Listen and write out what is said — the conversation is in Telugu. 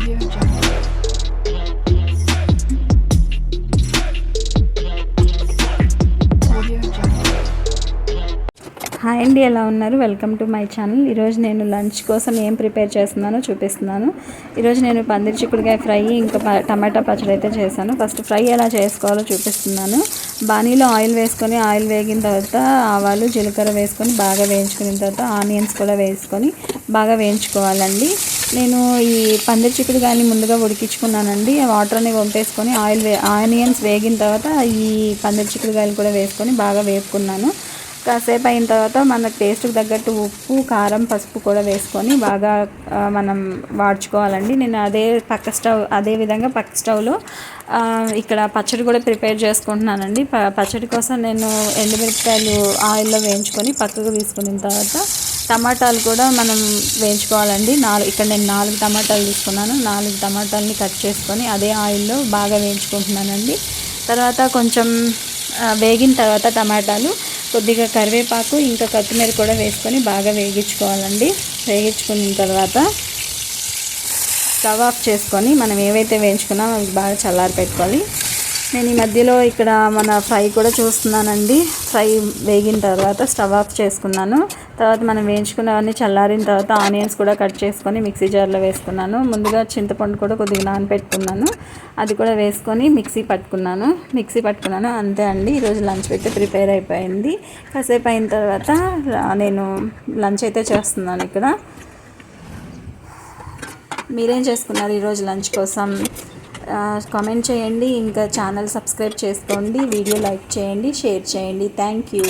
Audio Jungle. Audio Jungle. Hi అండి, ఎలా ఉన్నారు? Welcome to my channel. ఈరోజు నేను లంచ్ కోసం ఏం ప్రిపేర్ చేస్తున్నానో చూపిస్తున్నాను. ఈరోజు నేను పందిరి చిక్కుడుకాయ ఫ్రై ఇంకా టమాటా పచ్చడి అయితే చేశాను. ఫస్ట్ ఫ్రై ఎలా చేసుకోవాలో చూపిస్తున్నాను. బాణీలో ఆయిల్ వేసుకొని ఆయిల్ వేగిన తర్వాత ఆవాలు జీలకర్ర వేసుకొని బాగా వేయించుకున్న తర్వాత ఆనియన్స్ కూడా వేసుకొని బాగా వేయించుకోవాలండి. నేను ఈ పందిరి చిక్కుడుకాయని ముందుగా ఉడికించుకున్నానండి. వాటర్ అని వంపేసుకొని ఆనియన్స్ వేగిన తర్వాత ఈ పందిరి చిక్కుడుకాయలు కూడా వేసుకొని బాగా వేపుకున్నాను. కాసేపు అయిన తర్వాత మనకు టేస్ట్కి తగ్గట్టు ఉప్పు, కారం, పసుపు కూడా వేసుకొని బాగా మనం వాడ్చుకోవాలండి. నేను అదే విధంగా పక్క స్టవ్లో ఇక్కడ పచ్చడి కూడా ప్రిపేర్ చేసుకుంటున్నానండి. పచ్చడి కోసం నేను ఎండుమిరపకాయలు ఆయిల్లో వేయించుకొని పక్కకు తీసుకున్న తర్వాత టమాటాలు కూడా మనం వేయించుకోవాలండి. ఇక్కడ నేను 4 టమాటాలు తీసుకున్నాను. 4 టమాటాలని కట్ చేసుకొని అదే ఆయిల్లో బాగా వేయించుకుంటున్నానండి. తర్వాత కొంచెం వేగిన తర్వాత టమాటాలు కొద్దిగా కరివేపాకు ఇంకా కొత్తిమీర కూడా వేసుకొని బాగా వేగించుకోవాలండి. వేగించుకున్న తర్వాత స్టవ్ ఆఫ్ చేసుకొని మనం ఏవైతే వేయించుకున్నామో అవి బాగా చల్లారి పెట్టుకోవాలి. నేను ఈ మధ్యలో ఇక్కడ మన ఫ్రై కూడా చూస్తున్నానండి. ఫ్రై వేగిన తర్వాత స్టవ్ ఆఫ్ చేసుకున్నాను. తర్వాత మనం వేయించుకున్నవన్నీ చల్లారిన తర్వాత ఆనియన్స్ కూడా కట్ చేసుకొని మిక్సీ జార్లో వేసుకున్నాను. ముందుగా చింతపండు కూడా కొద్దిగా నానబెట్టుకున్నాను. అది కూడా వేసుకొని మిక్సీ పట్టుకున్నాను. అంతే అండి, ఈరోజు లంచ్ అయితే ప్రిపేర్ అయిపోయింది. కాసేపు అయిన తర్వాత నేను లంచ్ అయితే చేస్తున్నాను. ఇక్కడ మీరేం చేసుకున్నారు ఈరోజు లంచ్ కోసం? కామెంట్ చేయండి. ఇంకా ఛానల్ సబ్స్క్రైబ్ చేసుకోండి. వీడియో లైక్ చేయండి, షేర్ చేయండి. Thank you.